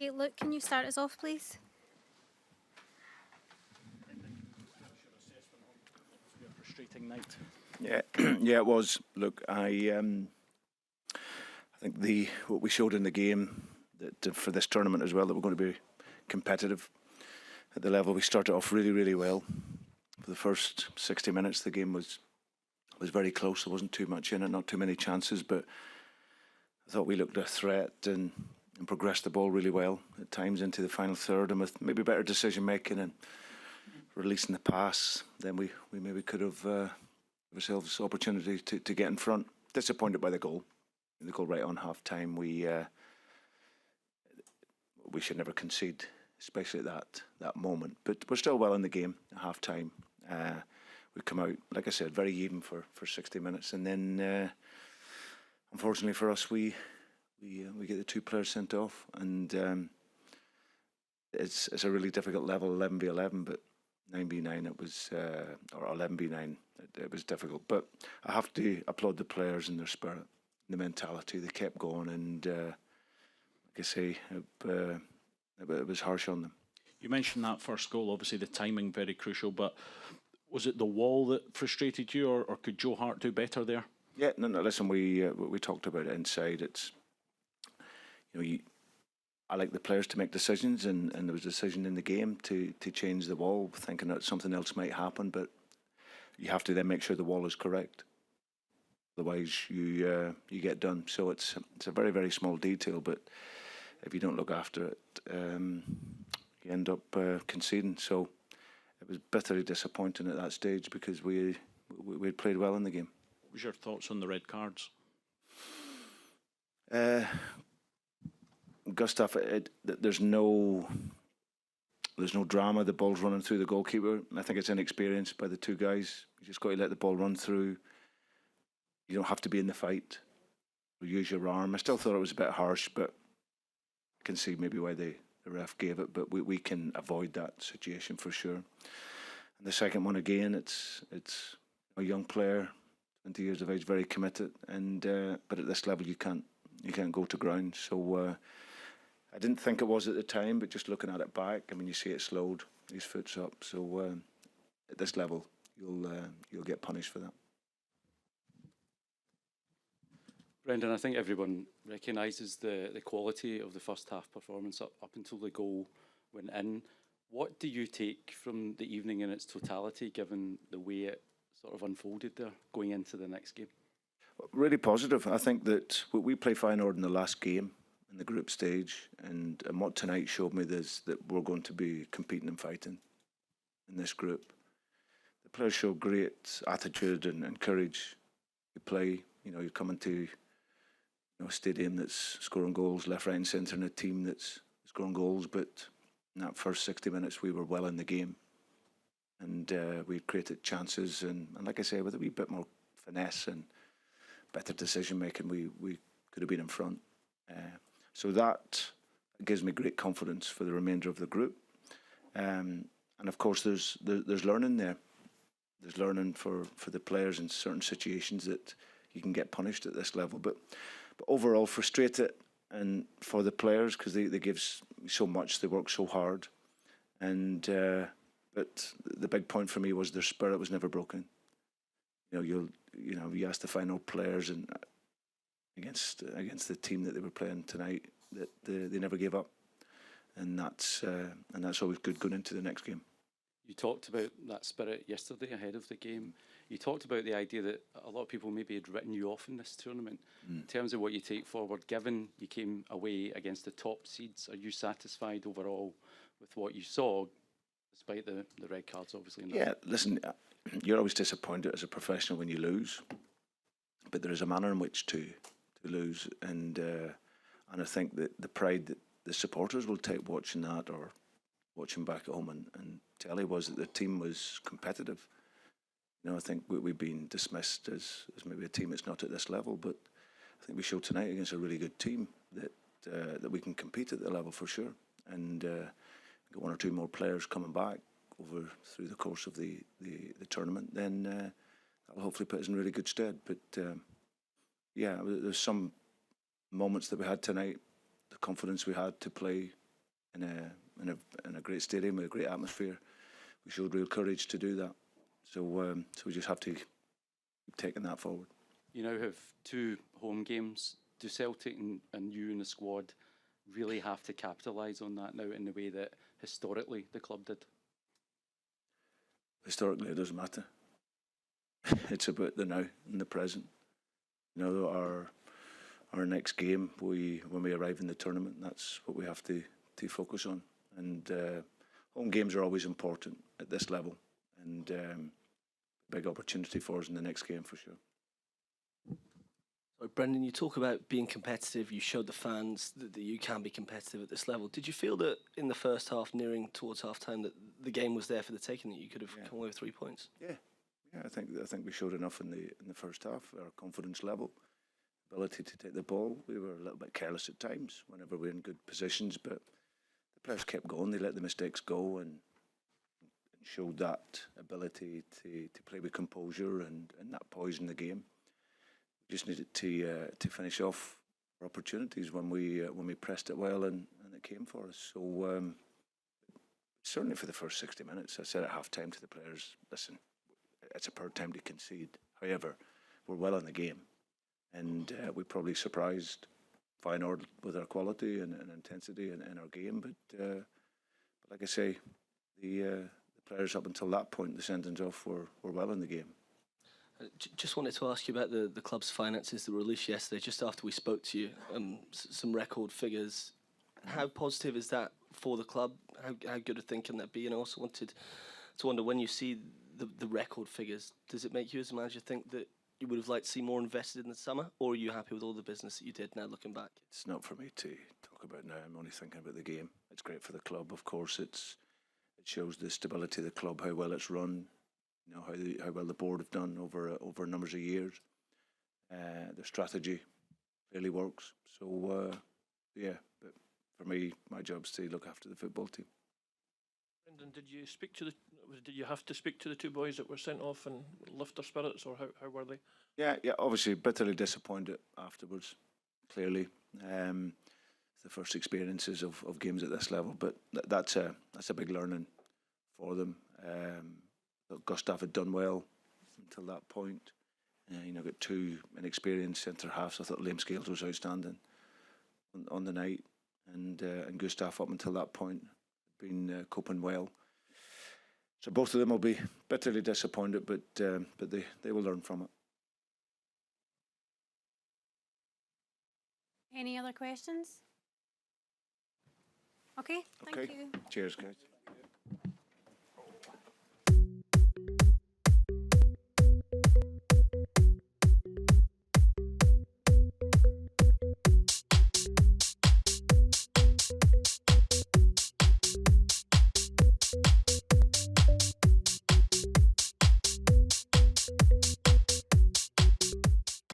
Okay, Luke, can you start us off, please? Frustrating night. Yeah, yeah, it was. Look, I think what we showed in the game that for this tournament as well, that we're going to be competitive at the level. We started off really, really well. For the first 60 minutes, the game was very close. There wasn't too much in it, not too many chances, but I thought we looked a threat and progressed the ball really well at times into the final third, and with maybe better decision making and releasing the pass, then we maybe could have ourselves opportunity to get in front. Disappointed by the goal right on half time. We should never concede, especially at that moment. But we're still well in the game at half time. We come out, like I said, very even for 60 minutes, and then unfortunately for us, we get the 2 players sent off, and it's a really difficult level, 11v11, but 9v9 it was, or 11v9 it was difficult. But I have to applaud the players and their spirit, the mentality. They kept going, and like I say, it was harsh on them. You mentioned that first goal, obviously the timing very crucial, but was it the wall that frustrated you, or could Joe Hart do better there? Yeah, no. Listen, we talked about it inside. It's, I like the players to make decisions, and there was a decision in the game to change the wall, thinking that something else might happen, but you have to then make sure the wall is correct. Otherwise, you get done. So it's a very, very small detail, but if you don't look after it, you end up conceding. So it was bitterly disappointing at that stage because we had played well in the game. What was your thoughts on the red cards? Gustav, there's no drama. The ball's running through the goalkeeper. I think it's inexperience by the 2 guys. You just got to let the ball run through. You don't have to be in the fight or use your arm. I still thought it was a bit harsh, but I can see maybe why the ref gave it. But we can avoid that situation for sure. And the second one again, it's a young player, 20 years of age, very committed, and but at this level you can't go to ground. So I didn't think it was at the time, but just looking at it back, I mean, you see it slowed. His foot's up, so at this level you'll get punished for that. Brendan, I think everyone recognises the quality of the first half performance up until the goal went in. What do you take from the evening in its totality, given the way it sort of unfolded there going into the next game? Really positive. I think that we play Feyenoord in the last game in the group stage, and what tonight showed me is that we're going to be competing and fighting in this group. The players show great attitude and courage. You play, you're coming to a stadium that's scoring goals left, right and centre, and a team that's scoring goals, but in that first 60 minutes we were well in the game, and we created chances, and like I say, with a wee bit more finesse and better decision making, we could have been in front. So that gives me great confidence for the remainder of the group. And of course, there's learning there. There's learning for the players in certain situations that you can get punished at this level. But overall, frustrated and for the players because they give so much, they work so hard. And but the big point for me was their spirit was never broken. You ask the final players and against the team that they were playing tonight, that they never gave up, and that's always good going into the next game. You talked about that spirit yesterday ahead of the game. You talked about the idea that a lot of people maybe had written you off in this tournament. In terms of what you take forward, given you came away against the top seeds, are you satisfied overall with what you saw, despite the red cards, obviously? Yeah, listen, you're always disappointed as a professional when you lose, but there is a manner in which to lose, and I think that the pride that the supporters will take watching that or watching back at home and telly was that the team was competitive. I think we've been dismissed as maybe a team that's not at this level, but I think we showed tonight against a really good team that we can compete at the level for sure, and get 1 or 2 more players coming back over through the course of the tournament, then that'll hopefully put us in really good stead. But yeah, there's some moments that we had tonight, the confidence we had to play in a great stadium with a great atmosphere. We showed real courage to do that. So we just have to keep taking that forward. You now have 2 home games. Do Celtic and you and the squad really have to capitalise on that now in the way that historically the club did? Historically, it doesn't matter. It's about the now and the present. You know, our next game, when we arrive in the tournament, that's what we have to focus on. And home games are always important at this level, and big opportunity for us in the next game for sure. So Brendan, you talk about being competitive. You showed the fans that you can be competitive at this level. Did you feel that in the first half, nearing towards half time, that the game was there for the taking, that you could have come away with 3 points? Yeah. I think we showed enough in the first half. Our confidence level, ability to take the ball. We were a little bit careless at times whenever we were in good positions, but the players kept going. They let the mistakes go and showed that ability to play with composure and that poise in the game. We just needed to finish off our opportunities when we pressed it well and it came for us. So certainly for the first 60 minutes, I said at half time to the players, listen, it's a poor time to concede. However, we're well in the game, and we probably surprised Feyenoord with our quality and intensity in our game. But like I say, the players up until that point, the sentence off, were well in the game. Just wanted to ask you about the club's finances that were released yesterday, just after we spoke to you. Some record figures. How positive is that for the club? How good a thing can that be? And I also wanted to wonder, when you see the record figures, does it make you as a manager think that you would have liked to see more invested in the summer, or are you happy with all the business that you did now looking back? It's not for me to talk about now. I'm only thinking about the game. It's great for the club, of course. It shows the stability of the club, how well it's run, you know, how well the board have done over numbers of years. The strategy really works. So but for me, my job is to look after the football team. Brendan, did you have to speak to the 2 boys that were sent off and lift their spirits, or how were they? Yeah, obviously bitterly disappointed afterwards, clearly. It's the first experiences of games at this level, but that's a big learning for them. Gustav had done well until that point. Got 2 inexperienced centre halves. I thought Liam Scales was outstanding on the night, and Gustav up until that point had been coping well. So both of them will be bitterly disappointed, but they will learn from it. Any other questions? Okay, thank you. Cheers, guys.